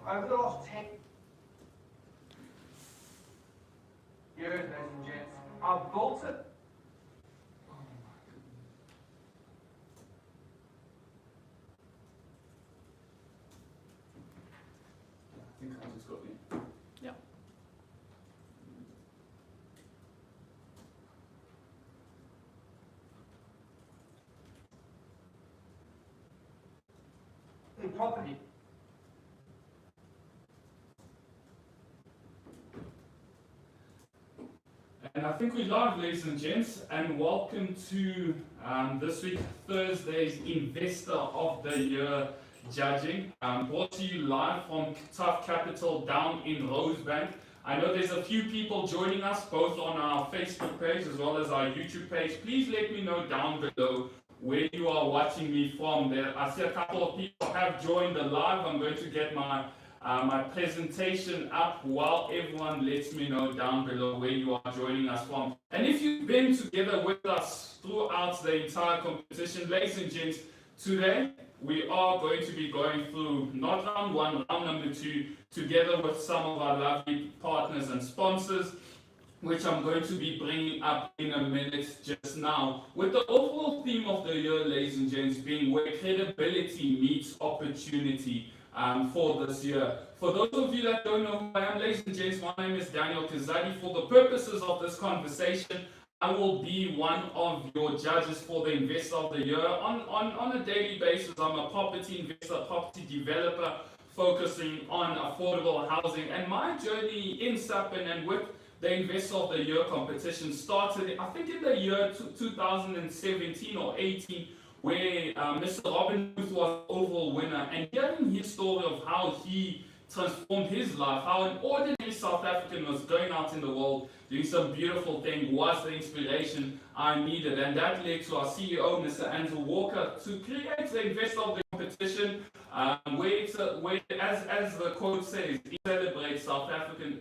over the last 10 years, ladies and gents, I've built it. I think I just got in. Yeah. In property. And I think we're live, ladies and gents, and welcome to this week, Thursday's Investor of the Year judging, brought to you live from Tough Capital down in Rosebank. I know there's a few people joining us both on our Facebook page as well as our YouTube page. Please let me know down below where you are watching me from. There, I see a couple of people have joined the live. I'm going to get my presentation up while everyone lets me know down below where you are joining us from. And if you've been together with us throughout the entire competition, ladies and gents, today we are going to be going through not round one, round number two, together with some of our lovely partners and sponsors, which I'm going to be bringing up in a minute just now, with the overall theme of the year, ladies and gents, being where credibility meets opportunity. For this year. For those of you that don't know who I am, ladies and gents, my name is Daniel Kazadi. For the purposes of this conversation, I will be one of your judges for the Investor of the Year. On a daily basis, I'm a property investor, property developer, focusing on affordable housing. And my journey in SAPN and with the Investor of the Year competition started, I think, in the year 2017 or 18, where Mr. Robin Booth was overall winner, and hearing his story of how he transformed his life, how an ordinary South African was going out in the world, doing some beautiful thing, was the inspiration I needed. And that led to our CEO, Mr. Andrew Walker, to create the Investor of the competition, where as the quote says, it celebrates South Africa's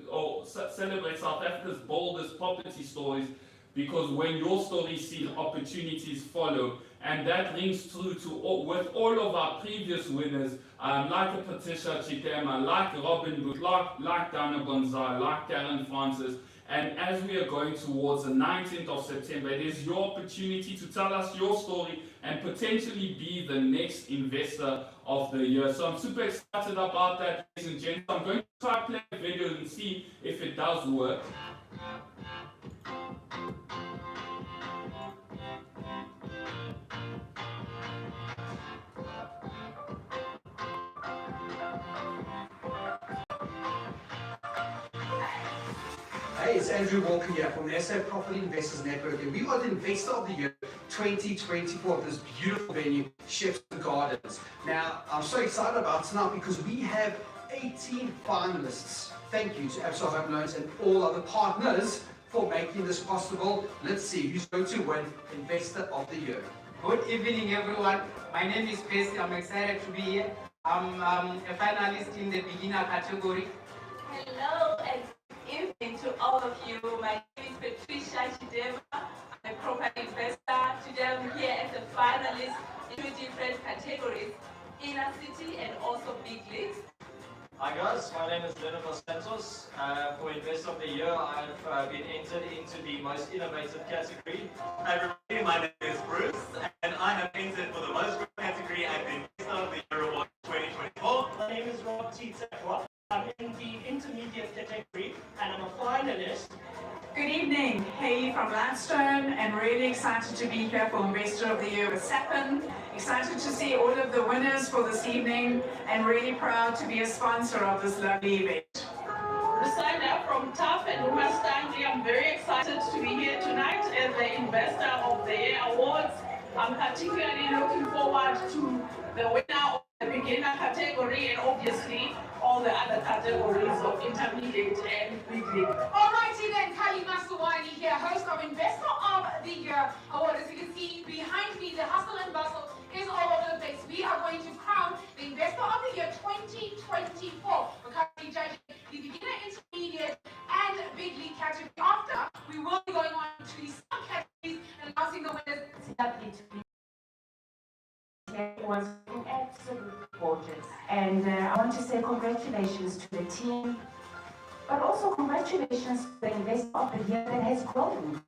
boldest property stories, because when your stories see opportunities follow. And that rings true to with all of our previous winners, like a Patricia Chitema, like Robin Booth, like Dana Gonzalez, like Karen Francis. And as we are going towards the 19th of September, it is your opportunity to tell us your story and potentially be the next Investor of the Year. So I'm super excited about that, ladies and gents. I'm going to try to play a video and see if it does work. Hey, it's Andrew Walker here from the SA Property Investors Network, and we are the Investor of the Year 2024 of this beautiful venue, Shepstone Gardens. Now, I'm so excited about tonight because we have 18 finalists. Thank you to Absa Home Loans and all other partners for making this possible. Let's see who's going to win Investor of the Year. Good evening, everyone. My name is Percy. I'm excited to be here. I'm a finalist in the beginner category. Hello and good evening to all of you. My name is Patricia Chidema. I'm a property investor. Today I'm here as a finalist in two different categories, inner city and also big leagues. Hi guys, my name is Leonard Dos Santos. For Investor of the Year, I've been entered into the most innovative category. Hi everybody, my name is Bruce, and I have entered for the most growth category at the Investor of the Year Award 2024. My name is Rob T. Tekwa. I'm in the intermediate category, and I'm a finalist. Good evening, Hayley from Gladstone, and really excited to be here for Investor of the Year with SAPN. Excited to see all of the winners for this evening, and really proud to be a sponsor of this lovely event. Rosina from Tough and Rumastangi. I'm very excited to be here tonight as the Investor of the Year Awards. I'm particularly looking forward to the winner of the beginner category and obviously all the other categories of intermediate and big league. Alrighty then, Kali Masawani here, host of Investor of the Year Award. As you can see behind me, the hustle and bustle is all over the place. We are going to crown the Investor of the Year 2024. We're currently judging the beginner, intermediate, and big league category. After, we will be going on to the subcategories and announcing the winners. It was an absolute important. And I want to say congratulations to the team, but also congratulations to the investor of the year that has grown.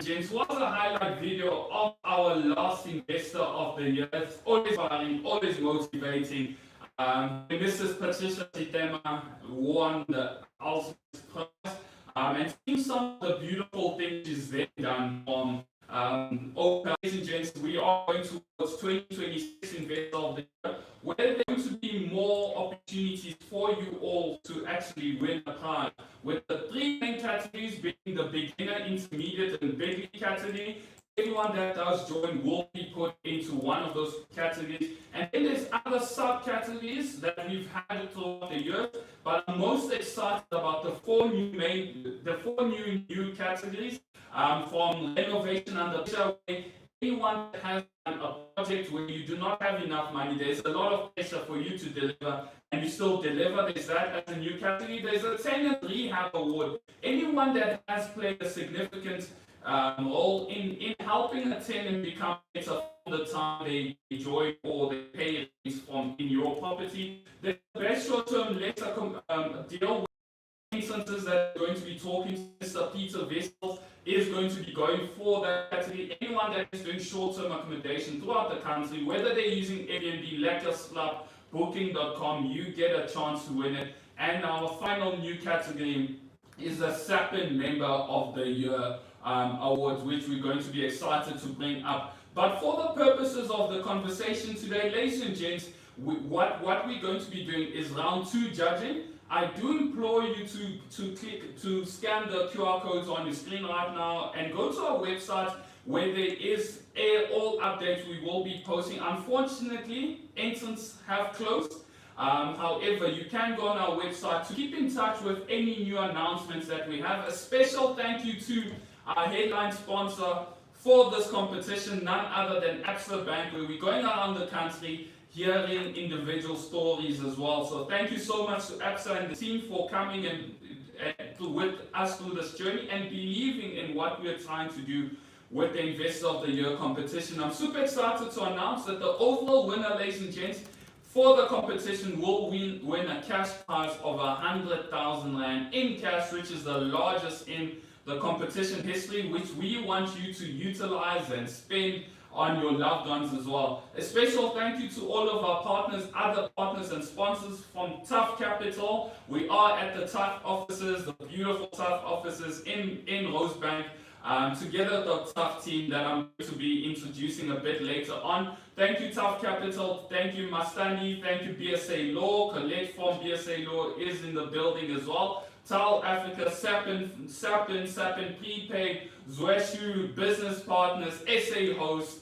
James, was a highlight video of our last Investor of the Year. It's always inspiring, always motivating. Mrs. Patricia Chitema won the Ultimate Prize, and seeing some of the beautiful things she's then done on ladies and gents, we are going towards 2026 Investor of the Year, where there are going to be more opportunities for you all to actually win a prize, with the three main categories being the beginner, intermediate, and big league category. Everyone that does join will be put into one of those categories, and then there's other subcategories that we've had throughout the year. But I'm most excited about the four new categories from renovation under pressure. Anyone that has a project where you do not have enough money, there's a lot of pressure for you to deliver, and you still deliver. There's that as a new category. There's a tenant rehab award. Anyone that has played a significant role in helping a tenant become better from the time they enjoy or they pay rents from in your property. The best short-term letter deal with instances that are going to be talking to Mr. Peter Vessels is going to be going for that category. Anyone that is doing short-term accommodation throughout the country, whether they're using Airbnb, Letters Club, Booking.com, you get a chance to win it. And our final new category is the SAPIN Member of the Year Awards, which we're going to be excited to bring up. But for the purposes of the conversation today, ladies and gents, what we're going to be doing is round 2 judging. I do implore you to scan the QR codes on your screen right now and go to our website where there is all updates we will be posting. Unfortunately, entrants have closed. However, you can go on our website to keep in touch with any new announcements that we have. A special thank you to our headline sponsor for this competition, none other than Absa Bank, where we're going around the country hearing individual stories as well. So thank you so much to Absa and the team for coming and with us through this journey and believing in what we're trying to do with the Investor of the Year competition. I'm super excited to announce that the overall winner, ladies and gents, for the competition will win a cash prize of 100,000 Rand in cash, which is the largest in the competition history, which we want you to utilize and spend on your loved ones as well. A special thank you to all of our partners, other partners and sponsors from Tough Capital. We are at the Tough offices, the beautiful Tough offices in Rosebank. Together the Tough team that I'm going to be introducing a bit later on. Thank you Tough Capital, thank you Mastani, thank you BSA Law. Colette from BSA Law is in the building as well. Tal Africa, Sapin Prepaid, Zweshu, Business Partners, SA Host.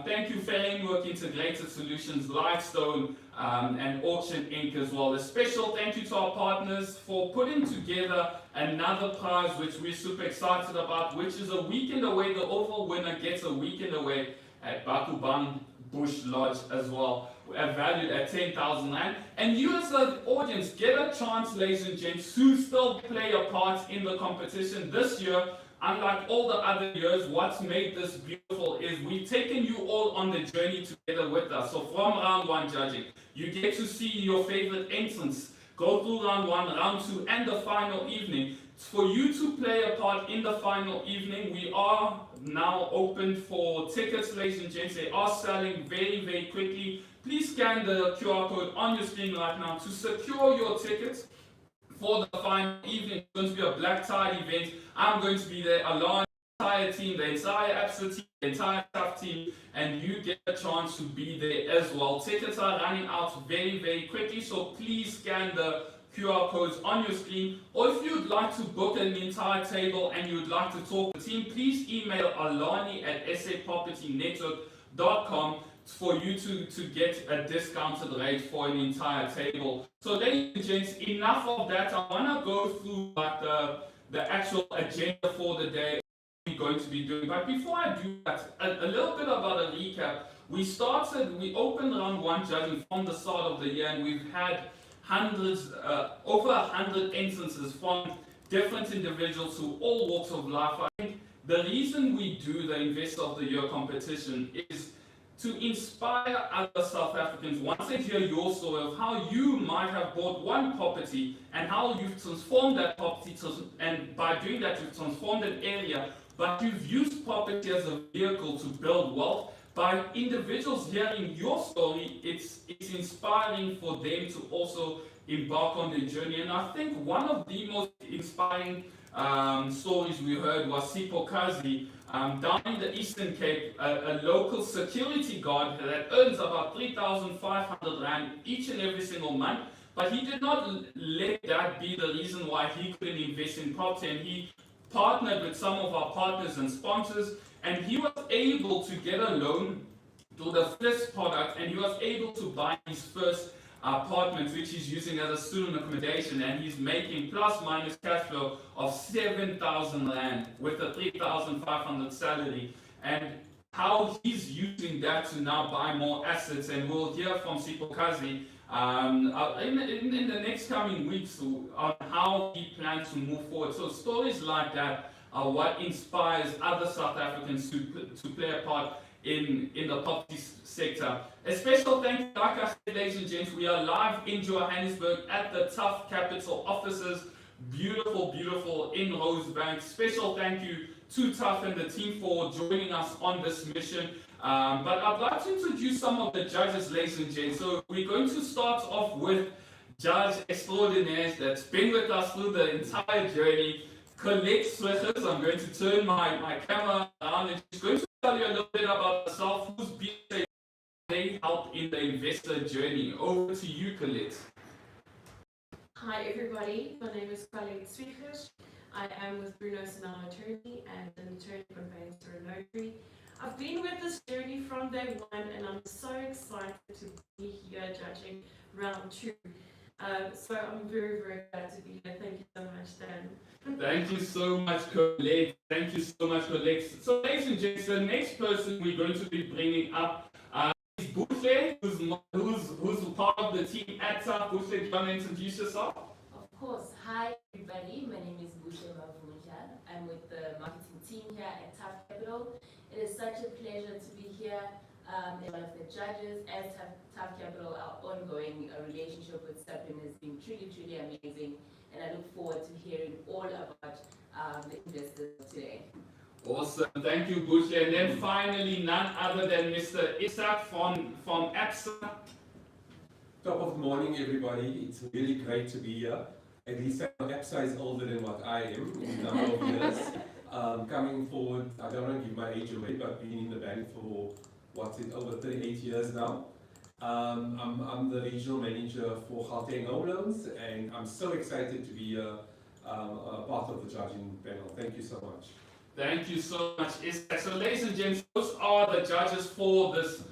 Thank you Framework Integrated Solutions, Lightstone, and Auction Inc. as well. A special thank you to our partners for putting together another prize which we're super excited about, which is a weekend away. The overall winner gets a weekend away at Bakubang Bush Lodge as well, valued at 10,000 Rand. And you as an audience get a chance, ladies and gents, to still play a part in the competition this year. Unlike all the other years, what's made this beautiful is we've taken you all on the journey together with us. So from round 1 judging, you get to see your favorite entrants go through round 1, round 2, and the final evening. For you to play a part in the final evening, we are now open for tickets, ladies and gents. They are selling very, very quickly. Please scan the QR code on your screen right now to secure your tickets for the final evening. It's going to be a black tie event. I'm going to be there along entire team, the entire ABSA team, the entire staff team, and you get a chance to be there as well. Tickets are running out very, very quickly, so please scan the QR codes on your screen. Or if you'd like to book an entire table and you'd like to talk to the team, please email alani@sapropertynetwork.com for you to get a discounted rate for an entire table. So ladies and gents, enough of that. I want to go through like the actual agenda for the day we're going to be doing. But before I do that, a little bit about a recap. We opened round one judging from the start of the year, and we've had over 100 instances from different individuals who all walks of life. I think the reason we do the Investor of the Year competition is to inspire other South Africans once they hear your story of how you might have bought one property and how you've transformed that property, and by doing that you've transformed an area, but you've used property as a vehicle to build wealth. By individuals hearing your story, it's inspiring for them to also embark on their journey. And I think one of the most inspiring stories we heard was Sipho Kazi, down in the Eastern Cape, a local security guard that earns about 3,500 Rand each and every single month. But he did not let that be the reason why he couldn't invest in property, and he partnered with some of our partners and sponsors, and he was able to get a loan to the first product, and he was able to buy his first apartment, which he's using as a student accommodation, and he's making plus minus cash flow of 7,000 Rand with a 3,500 salary, and how he's using that to now buy more assets. And we'll hear from Sipho Kazi in the next coming weeks on how he plans to move forward. So stories like that are what inspires other South Africans to play a part in the property sector. A special thank you, like I said, ladies and gents, we are live in Johannesburg at the Tough Capital offices. Beautiful, beautiful in Rosebank. Special thank you to Tough and the team for joining us on this mission. But I'd like to introduce some of the judges, ladies and gents. So we're going to start off with Judge Extraordinaire that's been with us through the entire journey, Colette Swiggers. I'm going to turn my camera around, and she's going to tell you a little bit about herself, who's been a help in the investor journey. Over to you, Colette. Hi everybody, my name is Colette Swiggers. I am with Bruno Sanal Attorney and an attorney conveyancer and notary. I've been with this journey from day one, and I'm so excited to be here judging round two. So I'm very, very glad to be here. Thank you so much, Dan. Thank you so much, Colette. Thank you so much, Colette. So, ladies and gents, the next person we're going to be bringing up is Buhle, who's part of the team at Tough. Buhle, do you want to introduce yourself? Of course. Hi, everybody. My name is Buhle Mavunja. I'm with the marketing team here at Tough Capital. It is such a pleasure to be here as one of the judges. As Tough Capital, our ongoing relationship with SAPIN has been truly, truly amazing, and I look forward to hearing all about the investors today. Awesome, thank you, Buhle. And then finally, none other than Mr. Isak from ABSA. Top of the morning, everybody. It's really great to be here. At least ABSA is older than what I am in a number of years. Coming forward, I don't want to give my age away, but been in the bank for, over 38 years now. I'm the regional manager for Gauteng Home Loans, and I'm so excited to be a part of the judging panel. Thank you so much. Thank you so much, Isak. So, ladies and gents, those are the judges for this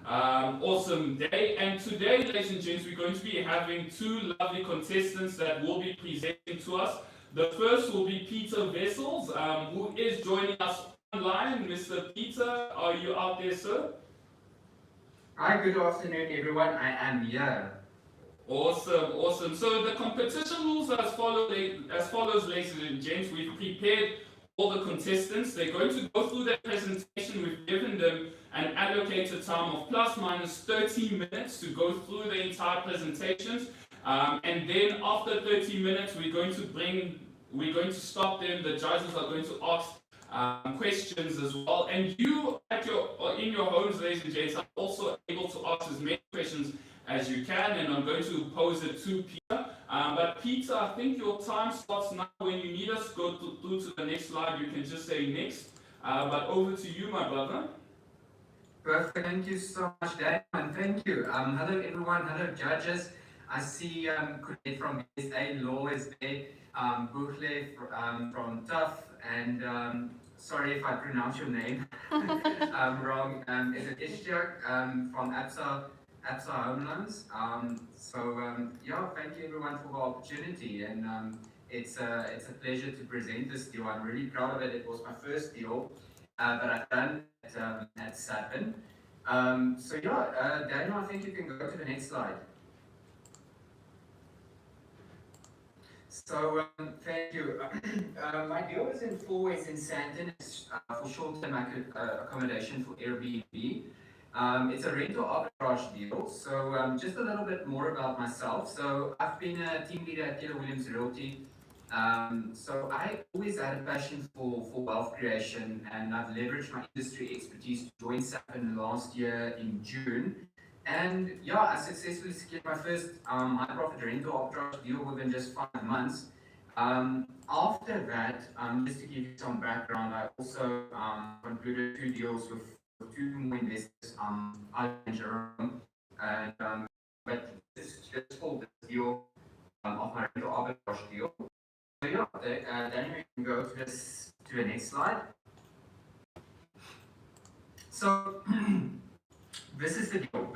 awesome day. And today, ladies and gents, we're going to be having two lovely contestants that will be presenting to us. The first will be Peter Wessels, who is joining us online. Mr. Peter, are you out there, sir? Hi, good afternoon, everyone. I am here. Awesome, awesome. So the competition rules are as follows, ladies and gents. We've prepared all the contestants. They're going to go through their presentation. We've given them an allocated time of plus minus 30 minutes to go through the entire presentations. And then after 30 minutes, we're going to stop them. The judges are going to ask questions as well. And you, in your homes, ladies and gents, are also able to ask as many questions as you can. And I'm going to pose it to Peter. But Peter, I think your time starts now. When you need us to go through to the next slide, you can just say next. But over to you, my brother. Perfect. Thank you so much, Dan, and thank you. Hello, everyone. Hello, judges. I see Colette from BSA Law is there, Buchle from TUF, and sorry if I pronounce your name wrong. Is it Ishtiak from ABSA Home Loans? Yeah, thank you everyone for the opportunity, and it's a pleasure to present this deal. I'm really proud of it. It was my first deal that I've done at Sapin. Daniel, I think you can go to the next slide. So, thank you. My deal is in 4 ways in Sandton. It's for short-term accommodation for Airbnb. It's a rental arbitrage deal. So, just a little bit more about myself. So, I've been a team leader at Keller Williams Realty. So I always had a passion for wealth creation, and I've leveraged my industry expertise to join Sapin last year in June. And yeah, I successfully secured my first high profit rental arbitrage deal within just 5 months. After that, just to give you some background, I also concluded 2 deals with 2 more investors, I and Jerome. And but this is just for this deal of my rental arbitrage deal. So yeah, then we can go to the next slide. So this is the deal.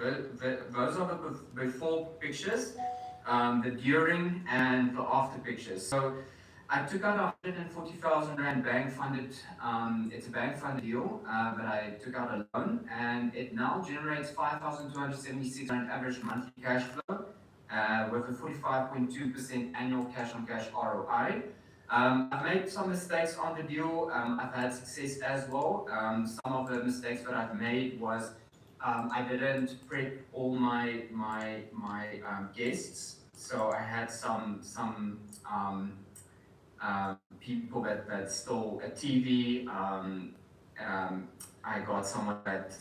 Those are the before pictures, the during and the after pictures. So I took out 140,000 Rand bank funded. It's a bank funded deal, but I took out a loan, and it now generates 5,276 Rand average monthly cash flow. With a 45.2% annual cash on cash ROI. I've made some mistakes on the deal. I've had success as well. Some of the mistakes that I've made was I didn't prep all my guests. So I had some people that stole a TV. I got someone that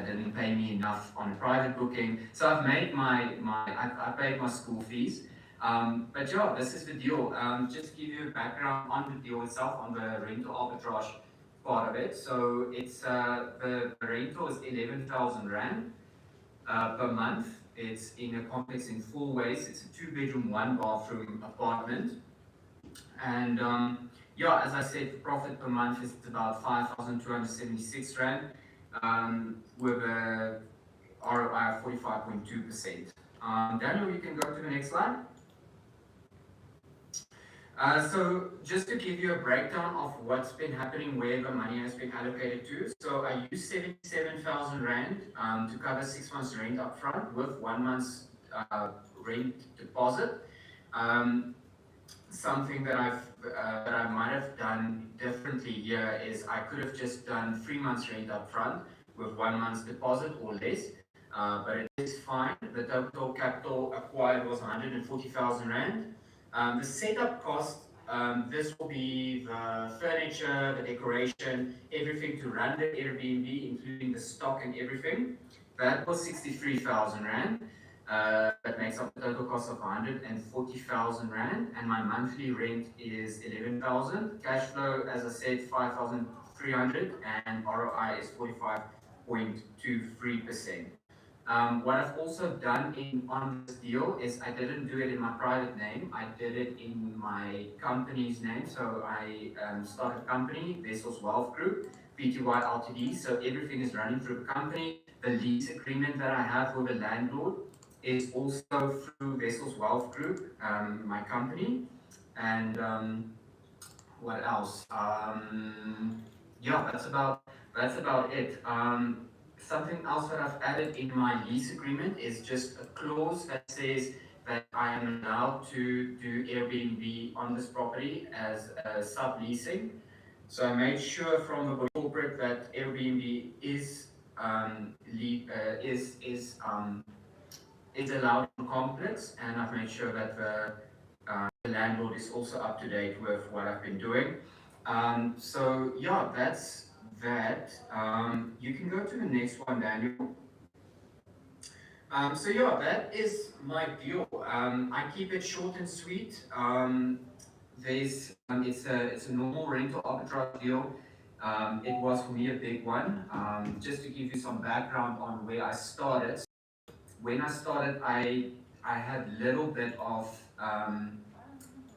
didn't pay me enough on private booking. So I've made I paid my school fees. But yeah, this is the deal. Just to give you a background on the deal itself, on the rental arbitrage part of it. So it's the rental is 11,000 Rand per month. It's in a complex in 4 ways. It's a 2-bedroom, 1-bathroom apartment. And yeah, as I said, the profit per month is about 5,276 Rand with a ROI of 45.2%. Daniel, you can go to the next slide. So just to give you a breakdown of what's been happening, where the money has been allocated to. So I used 77,000 Rand to cover 6 months rent up front with 1 month's rent deposit. Something that I might have done differently here is I could have just done 3 months rent up front with 1 month's deposit or less, but it is fine. The total capital acquired was 140,000 Rand. The setup cost, this will be the furniture, the decoration, everything to run the Airbnb, including the stock and everything. That was 63,000 Rand. That makes up the total cost of 140,000 Rand, and my monthly rent is 11,000. Cash flow, as I said, 5,300, and ROI is 45.23%. What I've also done on this deal is I didn't do it in my private name. I did it in my company's name. So I started a company, Vessels Wealth Group, Pty Ltd. So everything is running through the company. The lease agreement that I have with the landlord is also through Vessels Wealth Group, my company. And what else? Yeah, that's about it. Something else that I've added in my lease agreement is just a clause that says that I am allowed to do Airbnb on this property as a subleasing. So I made sure from the corporate that Airbnb is allowed in complex, and I've made sure that the landlord is also up to date with what I've been doing. So yeah, that's that. You can go to the next one, Daniel. So yeah, that is my deal. I keep it short and sweet. It's a normal rental arbitrage deal. It was for me a big one. Just to give you some background on where I started. When I started, I had little bit of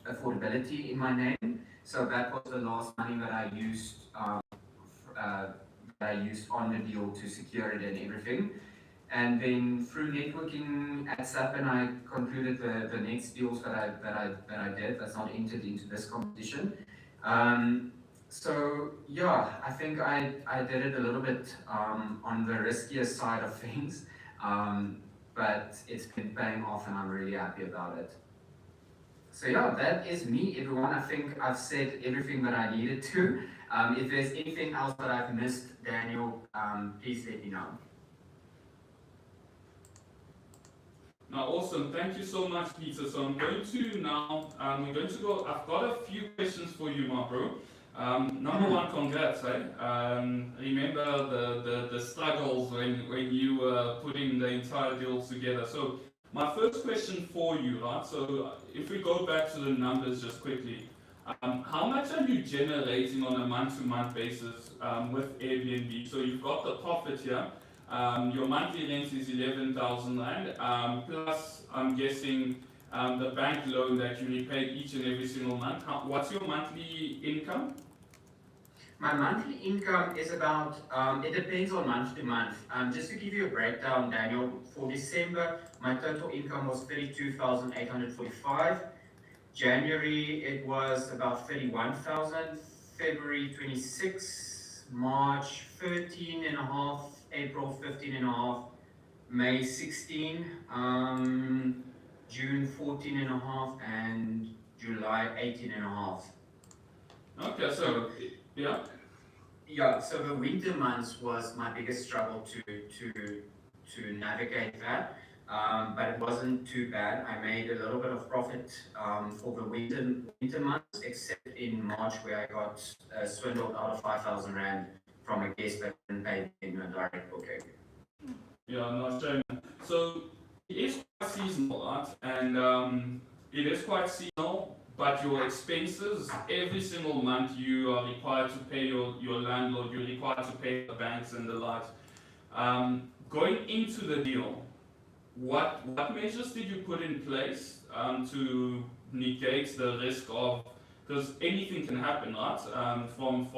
affordability in my name, so that was the last money that I used on the deal to secure it and everything. And then through networking at SAPN, I concluded the next deals that I did that's not entered into this competition. So yeah, I think I did it a little bit on the riskier side of things, but it's been paying off and I'm really happy about it. So yeah, that is me, everyone. I think I've said everything that I needed to. If there's anything else that I've missed, Daniel, please let me know. Now, awesome. Thank you so much, Peter. So I'm going to now, we're going to go, I've got a few questions for you, my bro. Number one, congrats, eh? Remember the struggles when you were putting the entire deal together. So my first question for you, right? So if we go back to the numbers just quickly, how much are you generating on a month-to-month basis with Airbnb? So you've got the profit here. Your monthly rent is 11,000 Rand, plus I'm guessing the bank loan that you repay each and every single month. What's your monthly income? My monthly income is about, it depends on month to month. Just to give you a breakdown, Daniel, for December, my total income was 32,845. January, it was about 31,000. February, 26. March, 13.5. April, 15.5. May, 16. June, 14.5. And July, 18.5. Okay, so yeah. Yeah, so the winter months was my biggest struggle to navigate that, but it wasn't too bad. I made a little bit of profit for the winter months, except in March where I got swindled out of 5,000 Rand from a guest that didn't pay in a direct booking. Yeah, no shame. So it is quite seasonal, right? And it is quite seasonal. But your expenses, every single month you are required to pay your landlord, you're required to pay the banks and the likes. Going into the deal, what measures did you put in place to negate the risk of, because anything can happen, right? From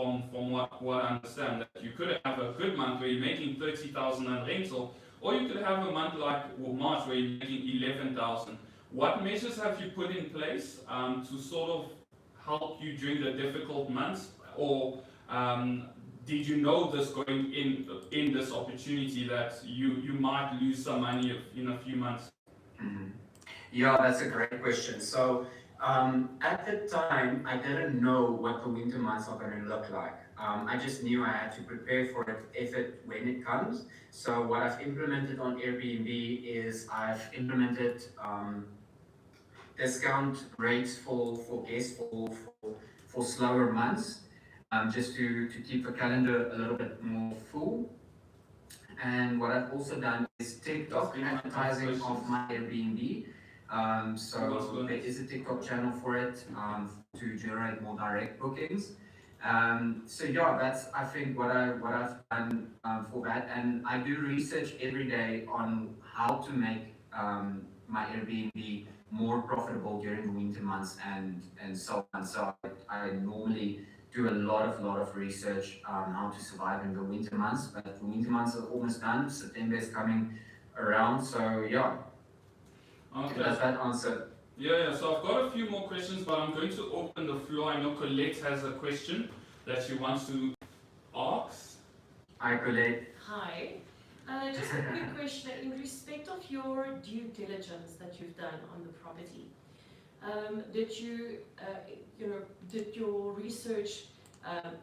what I understand, that you could have a good month where you're making 30,000 Rand rental, or you could have a month like March where you're making 11,000. What measures have you put in place to sort of help you during the difficult months, or did you know this going in this opportunity that you might lose some money in a few months? Mm-hmm. Yeah, that's a great question. So at the time, I didn't know what the winter months are going to look like. I just knew I had to prepare for it when it comes. So what I've implemented on Airbnb is I've implemented discount rates for guests for slower months, just to keep the calendar a little bit more full. And what I've also done is TikTok advertising of my Airbnb. So there is a TikTok channel for it to generate more direct bookings. So yeah, that's I think what I've done for that, and I do research every day on how to make my Airbnb more profitable during the winter months and so on. So I normally do a lot of research on how to survive in the winter months, but the winter months are almost done. September is coming around, so yeah. Okay. Does that answer? Yeah, so I've got a few more questions, but I'm going to open the floor. I know Colette has a question that she wants to ask. Hi, Colette. Hi. Just a quick question. In respect of your due diligence that you've done on the property, did you, did your research,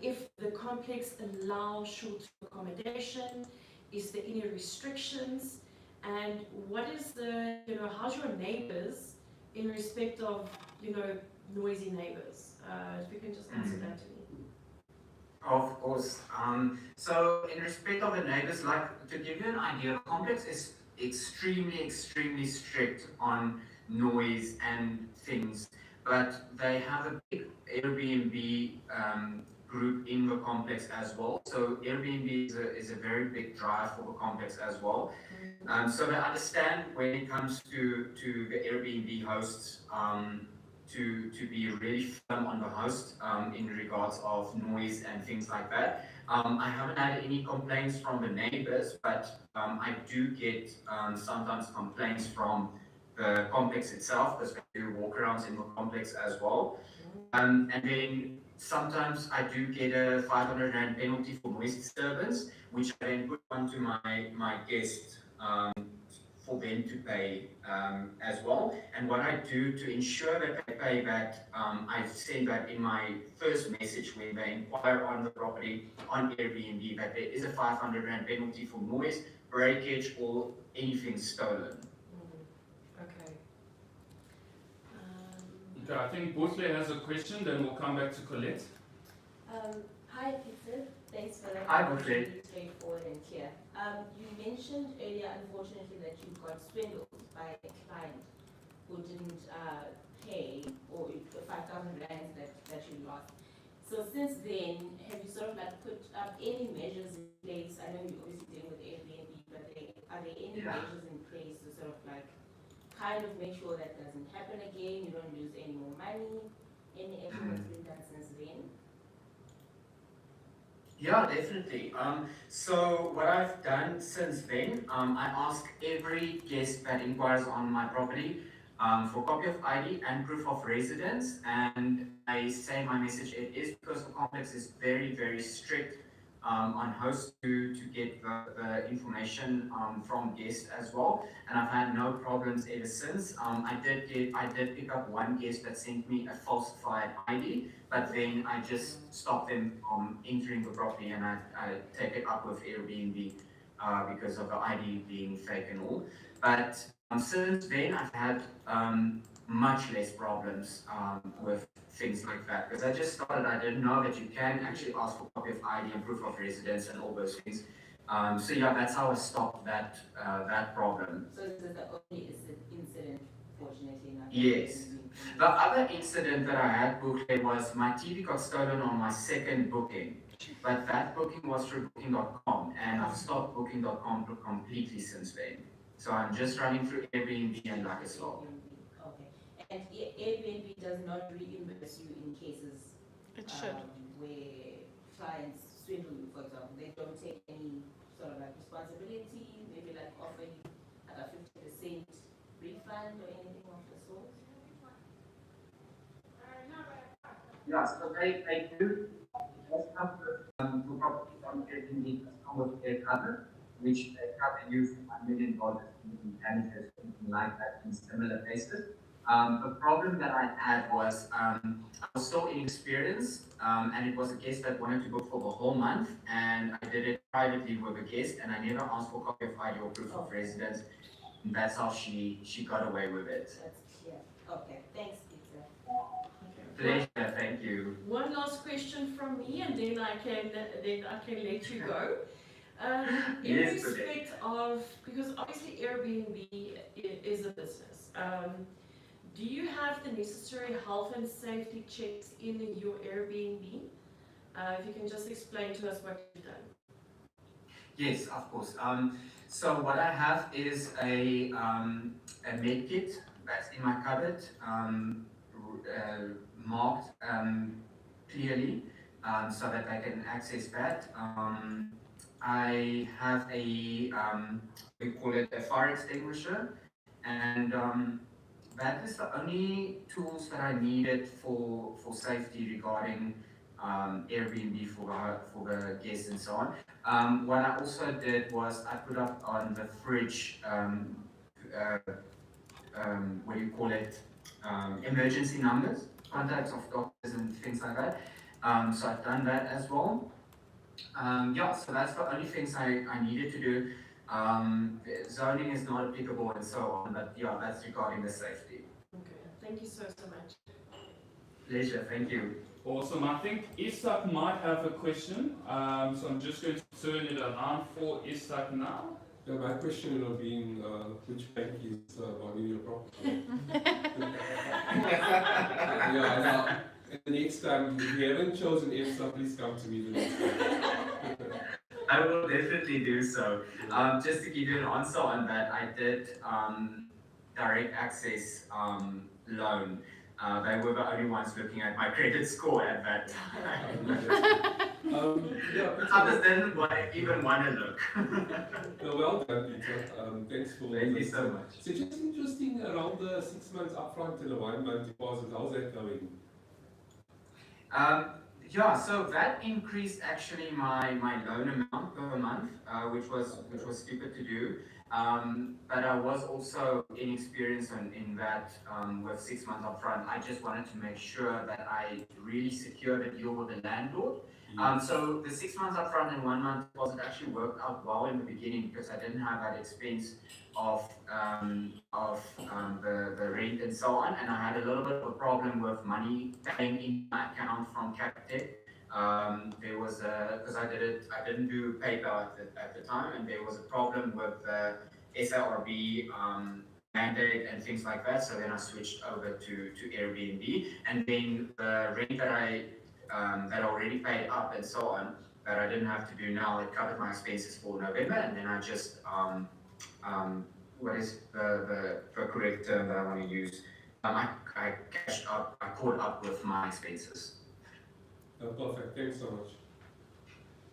if the complex allows short accommodation, is there any restrictions, and what is the, how's your neighbors in respect of, noisy neighbors? If you can just answer that to me. Of course. So in respect of the neighbors, like to give you an idea, the complex is extremely strict on noise and things, but they have a big Airbnb group in the complex as well. So Airbnb is a very big drive for the complex as well. So they understand when it comes to the Airbnb hosts to be really firm on the host in regards of noise and things like that. I haven't had any complaints from the neighbors, but I do get sometimes complaints from the complex itself, because we do walkarounds in the complex as well. And then sometimes I do get a 500 Rand penalty for noise disturbance, which I then put onto my guest for them to pay as well. And what I do to ensure that they pay that, I send that in my first message when they inquire on the property on Airbnb, that there is a 500 Rand penalty for noise, breakage, or anything stolen. Okay. Okay, I think Buhle has a question, then we'll come back to Colette. Hi, Peter. Thanks for that. Hi, Buhle. Really straightforward and clear. You mentioned earlier, unfortunately, that you got swindled by a client who didn't pay, or the 5,000 Rand that you lost. So since then, have you sort of like put up any measures in place? I know you're obviously dealing with Airbnb, but are there any measures in place to sort of like kind of make sure that doesn't happen again, you don't lose any more money, any action that's been done since then? Yeah, definitely. So what I've done since then, I ask every guest that inquires on my property for a copy of ID and proof of residence, and I say my message, it is because the complex is very, very strict on hosts to get the information from guests as well, and I've had no problems ever since. I did pick up one guest that sent me a falsified ID, but then I just stopped them from entering the property, and I take it up with Airbnb because of the ID being fake and all. But since then, I've had much less problems with things like that, because I just started. I didn't know that you can actually ask for a copy of ID and proof of residence and all those things. So yeah, that's how I stopped that problem. So this is the only incident, fortunately enough? Yes. The other incident that I had booked was my TV got stolen on my second booking, but that booking was through Booking.com, and I've stopped Booking.com completely since then. So I'm just running through Airbnb and like a slog. Okay. And Airbnb does not reimburse you in cases where clients swindle you, for example. They don't take any sort of like responsibility, maybe like offer you like a 50% refund or anything of the sort? Yeah, so they do for properties on Airbnb come with their cover, which they cover you for $1 million in damages, something like that in similar cases. The problem that I had was I was so inexperienced, and it was a guest that wanted to book for the whole month, and I did it privately with a guest, and I never asked for a copy of ID or proof of residence. And that's how she got away with it. That's clear. Okay, thanks, Peter. Pleasure, thank you. One last question from me, and then I can let you go. In Yes, respect of, because obviously Airbnb is a business, do you have the necessary health and safety checks in your Airbnb? If you can just explain to us what you've done. Yes, of course. So what I have is a med kit that's in my cupboard, marked clearly, so that I can access that. I have a, we call it a fire extinguisher, and that is the only tools that I needed for safety regarding Airbnb for the guests and so on. What I also did was I put up on the fridge, what do you call it, emergency numbers, contacts of doctors and things like that. So I've done that as well. Yeah, so that's the only things I needed to do. Zoning is not applicable and so on, but yeah, that's regarding the safety. Okay, thank you so much. Pleasure, thank you. Awesome. I think Isak might have a question, so I'm just going to turn it around for Isak now. Yeah, my question will be in which bank is buying your property? Yeah, And the next time, if you haven't chosen EFSA, please come to me the next time. I will definitely do so. Just to give you an answer on that, I did direct access loan. They were the only ones looking at my credit score at that time. Others didn't even want to look. No, well done, Peter. Thanks for Thank you so much. So just interesting around the 6 months upfront and the 1 month deposit, how's that going? Yeah, so that increased actually my loan amount per month, which was stupid to do. But I was also inexperienced in that with 6 months upfront. I just wanted to make sure that I really secured a deal with the landlord. So the 6 months upfront and 1 month deposit actually worked out well in the beginning because I didn't have that expense of the rent and so on, and I had a little bit of a problem with money paying in my account from Capitec. There was because I didn't do PayPal at the time, and there was a problem with the SARB mandate and things like that. So then I switched over to Airbnb, and then the rent that I already paid up and so on, that I didn't have to do now, it covered my expenses for November, and then I just what is the correct term that I want to use? I cashed up, I caught up with my expenses. Perfect, thanks so much.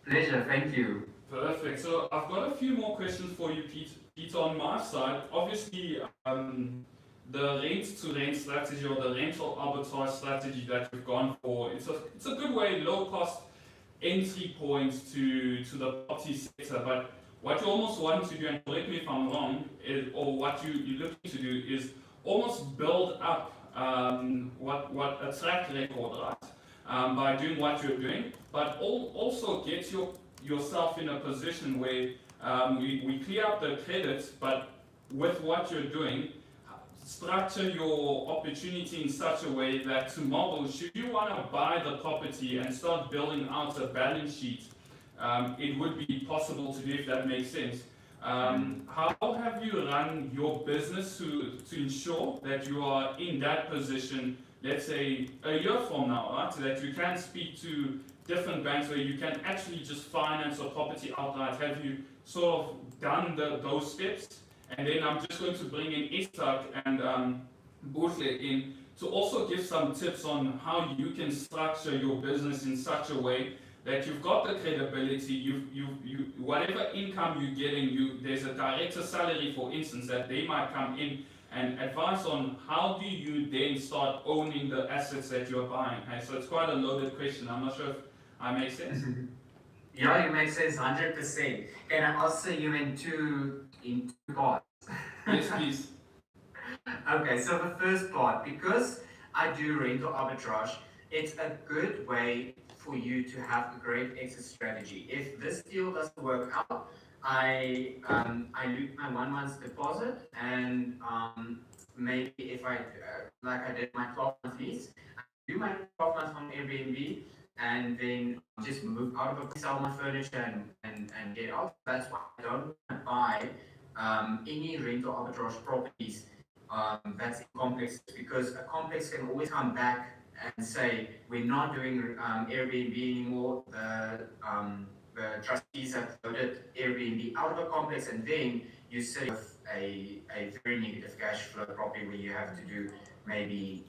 Pleasure, thank you. Perfect. So I've got a few more questions for you, Peter, on my side. Obviously, the rent-to-rent strategy or the rental arbitrage strategy that you've gone for, it's a good way, low-cost entry point to the property sector. But what you almost want to do, and correct me if I'm wrong, or what you're looking to do is almost build up what a track record, right? By doing what you're doing, but also get yourself in a position where we clear up the credits, but with what you're doing, structure your opportunity in such a way that tomorrow, should you want to buy the property and start building out a balance sheet, it would be possible to do, if that makes sense. How have you run your business to ensure that you are in that position, let's say a year from now, right? So that you can speak to different banks where you can actually just finance a property outright. Have you sort of done those steps? And then I'm just going to bring in Isak and Buhle in to also give some tips on how you can structure your business in such a way that you've got the credibility, you whatever income you're getting, there's a director salary, for instance, that they might come in and advise on how do you then start owning the assets that you're buying. Okay? So it's quite a loaded question. I'm not sure if I make sense. Yeah, you make sense 100%. Can I answer you in two parts? Yes, please. Okay, so the first part, because I do rental arbitrage, it's a good way for you to have a great exit strategy. If this deal doesn't work out, I lose my 1 month's deposit, and maybe if I like I did my 12-month lease, I do my 12 months on Airbnb, and then just move out of it, sell my furniture and get out. That's why I don't want to buy any rental arbitrage properties that's in complexes, because a complex can always come back and say, we're not doing Airbnb anymore. The trustees have voted Airbnb out of a complex, and then you sit with a very negative cash flow property where you have to do maybe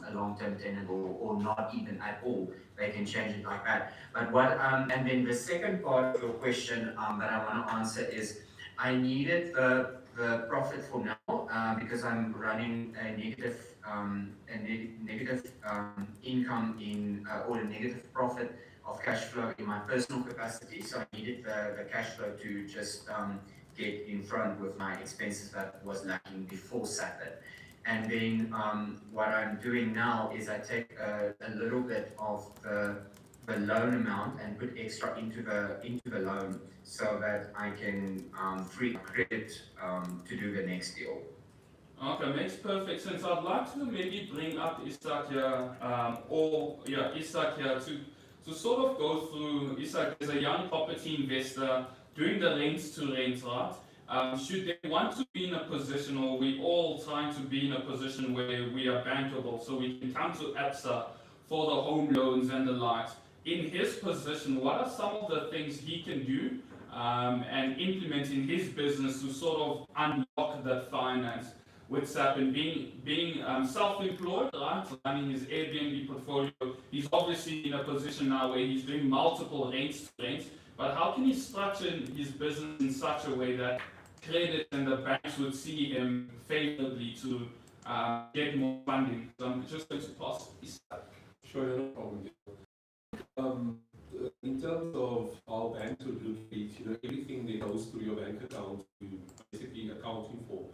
a long-term tenant or not even at all. They can change it like that. But and then the second part of your question that I want to answer is, I needed the profit for now because I'm running a negative income or a negative profit of cash flow in my personal capacity. So I needed the cash flow to just get in front with my expenses that was lacking before Saturn. And then what I'm doing now is I take a little bit of the loan amount and put extra into the loan so that I can free credit to do the next deal. Okay, makes perfect sense. I'd like to maybe bring up Isak here, Isak here to sort of go through. Isak is a young property investor doing the rent-to-rent, right? Should they want to be in a position, or we all trying to be in a position where we are bankable, so we can come to ABSA for the home loans and the likes. In his position, what are some of the things he can do and implement in his business to sort of unlock that finance with SAP and being self-employed, right, running his Airbnb portfolio? He's obviously in a position now where he's doing multiple rents, but how can he structure his business in such a way that credit and the banks would see him favorably to get more funding? So I'm just going to pass this. Sure, no problem. In terms of how banks would look at it, everything that goes through your bank account, you basically accounting for.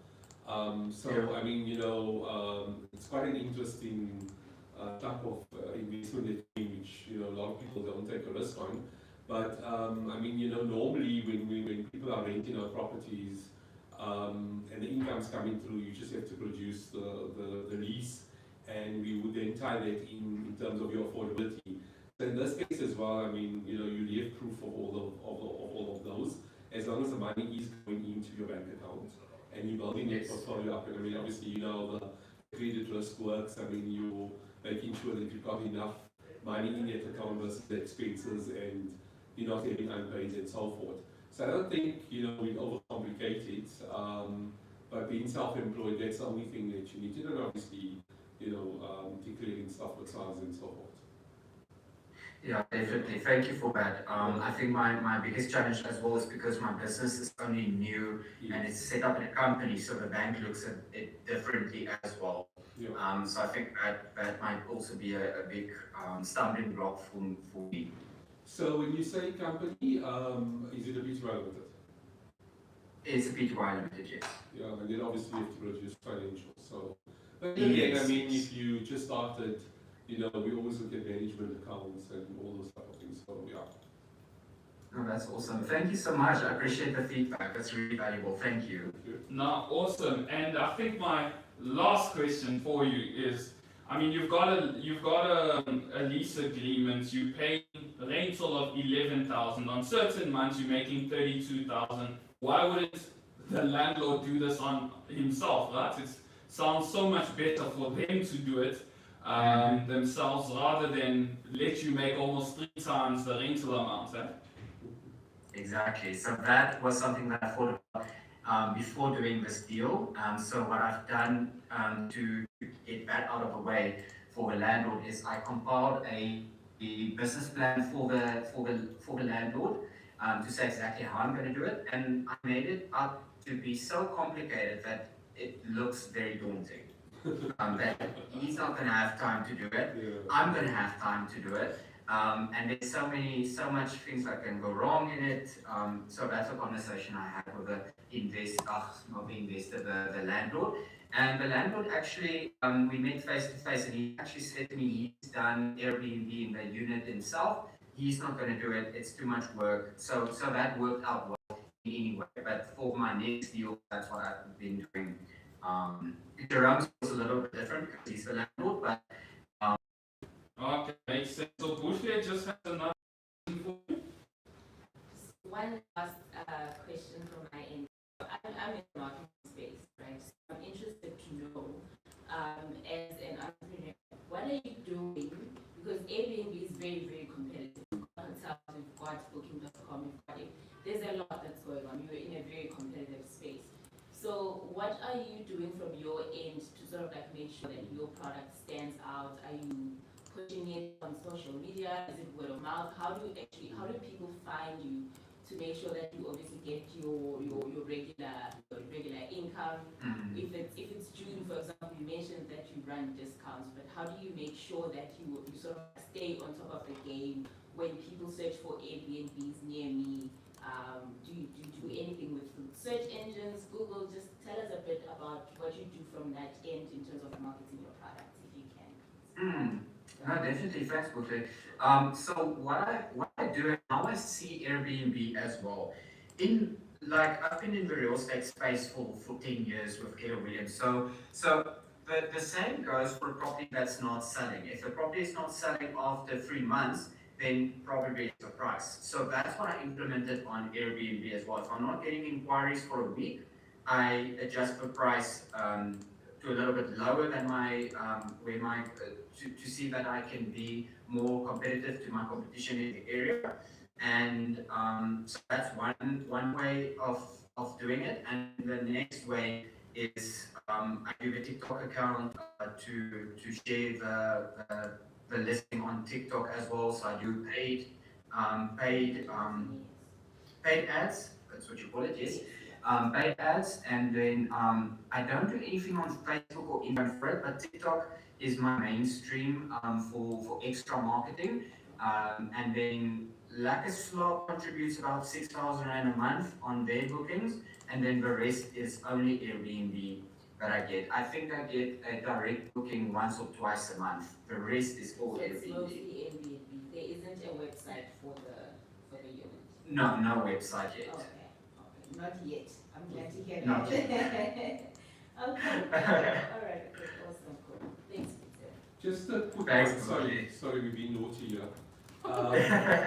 I mean, it's quite an interesting type of investment which a lot of people don't take a risk on. But I mean, normally when people are renting out properties and the income's coming through, you just have to produce the lease, and we would then tie that in terms of your affordability. So in this case as well, I mean, you have proof of all of those, as long as the money is going into your bank account and you're building your portfolio up. And I mean, obviously, the credit risk works. I mean, you're making sure that you've got enough money in that account versus the expenses, and you're not having unpaid and so forth. So I don't think, we overcomplicate it, but being self-employed, that's the only thing that you need to do, and obviously, declaring stuff with SARS and so forth. Yeah, definitely. Thank you for that. I think my biggest challenge as well is because my business is only new and it's set up in a company, so the bank looks at it differently as well. Yeah. So I think that might also be a big stumbling block for me. So when you say company, is it a BTY Limited? It's a BTY Limited, yes. Yeah, and then obviously you have to produce financials. So, but again, I mean, if you just started, we always look at management accounts and all those type of things. So yeah. No, that's awesome. Thank you so much. I appreciate the feedback. That's really valuable. Thank you. No, awesome. And I think my last question for you is, I mean, you've got a lease agreement. You pay rental of 11,000. On certain months, you're making 32,000. Why wouldn't the landlord do this on himself, right? It sounds so much better for them to do it themselves rather than let you make almost 3 times the rental amount. Eh? Exactly. So that was something that I thought about before doing this deal. So what I've done to get that out of the way for the landlord is I compiled a business plan for the landlord to say exactly how I'm going to do it, and I made it up to be so complicated that it looks very daunting. That he's not going to have time to do it. Yeah. I'm going to have time to do it. And there's so much things that can go wrong in it. So that's a conversation I had with the landlord. And the landlord actually, we met face to face, and he actually said to me he's done Airbnb in the unit himself. He's not going to do it. It's too much work. So that worked out well anyway. But for my next deal, that's what I've been doing. Jerome's was a little bit different because he's the landlord, but. Okay, makes sense. So Bushia just has another question for you. One last question from my end. I'm in the marketing space, right? So I'm interested to know, as an entrepreneur, what are you doing? Because Airbnb is very, very competitive. We've got hotels, we've got Booking.com, there's a lot that's going on. You're in a very competitive space. So what are you doing from your end to sort of like make sure that your product stands out? Are you pushing it on social media? Is it word of mouth? How do people find you to make sure that you obviously get your regular income? Mm-hmm. If it's June, for example, you mentioned that you run discounts, but how do you make sure that you sort of stay on top of the game when people search for Airbnbs near me? Do you do anything with search engines, Google? Just tell us a bit about what you do from that end in terms of marketing your products, if you can. No, definitely. Thanks, Buhle. So what I do and how I see Airbnb as well. I've been in the real estate space for 10 years with Keller Williams. So the same goes for a property that's not selling. If the property is not selling after 3 months, then probably it's a price. So that's what I implemented on Airbnb as well. If I'm not getting inquiries for a week, I adjust the price to a little bit lower than my where my to see that I can be more competitive to my competition in the area, and so that's one way of doing it. And the next way is I do a TikTok account to share the listing on TikTok as well. So I do paid ads. That's what you call it, yes. Paid ads, and then I don't do anything on Facebook or Instagram for it, but TikTok is my mainstream for extra marketing. And then Lekker contributes about 6,000 Rand a month on their bookings, and then the rest is only Airbnb that I get. I think I get a direct booking once or twice a month. The rest is all So it's Airbnb. mostly Airbnb. There isn't a website for the unit. No website yet. Okay. Not yet. I'm glad to hear Not that. Okay. All right. Okay. Awesome. Cool. Thanks, Peter. Just a quick Thanks, one. Sorry, we've been naughty here.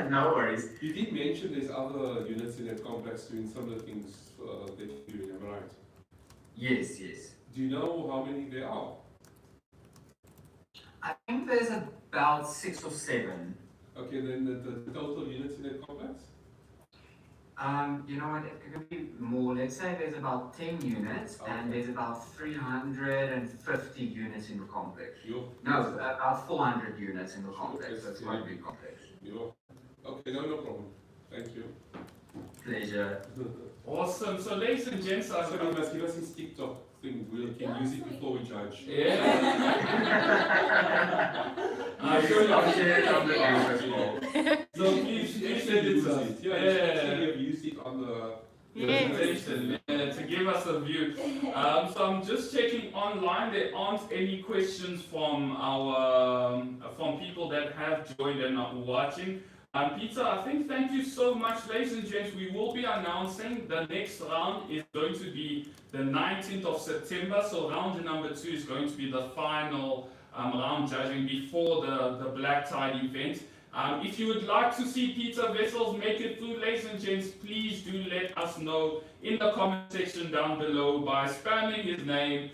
No worries. You did mention there's other units in that complex doing similar things that you're doing, am I right? Yes. Do you know how many there are? I think there's about 6 or 7. Okay, then the total units in that complex? You know what, it could be more. Let's say there's about 10 units, and there's about 350 units in the complex. No, about 400 units in the complex. That's quite a big complex. Okay, no problem. Thank you. Pleasure. Awesome. So, ladies and gents, so you must give us his TikTok thing. We can use it before we judge. Yeah. I'll share it on the campus wall. So please send it to us. Yeah. You've used it on the presentation to give us a view. So I'm just checking online. There aren't any questions from from people that have joined and are watching. Peter, I think thank you so much, ladies and gents. We will be announcing the next round is going to be the 19th of September. So round number 2 is going to be the final round judging before the black tie event. If you would like to see Peter Wessels make it through, ladies and gents, please do let us know in the comment section down below by spamming his name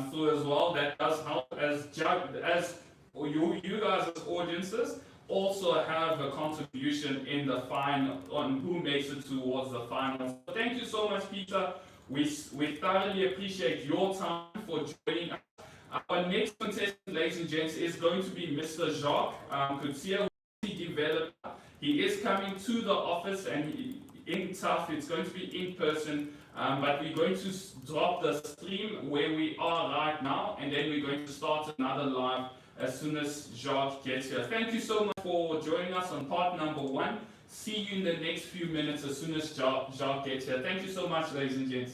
through as well. That does help as you guys as audiences also have a contribution in the final on who makes it towards the finals. So thank you so much, Peter. We thoroughly appreciate your time for joining us. Our next contestant, ladies and gents, is going to be Mr. Jacques Coetzee, developer. He is coming to the office and in Tough. It's going to be in person, but we're going to drop the stream where we are right now, and then we're going to start another live as soon as Jacques gets here. Thank you so much for joining us on part number 1. See you in the next few minutes as soon as Jacques gets here. Thank you so much, ladies and gents.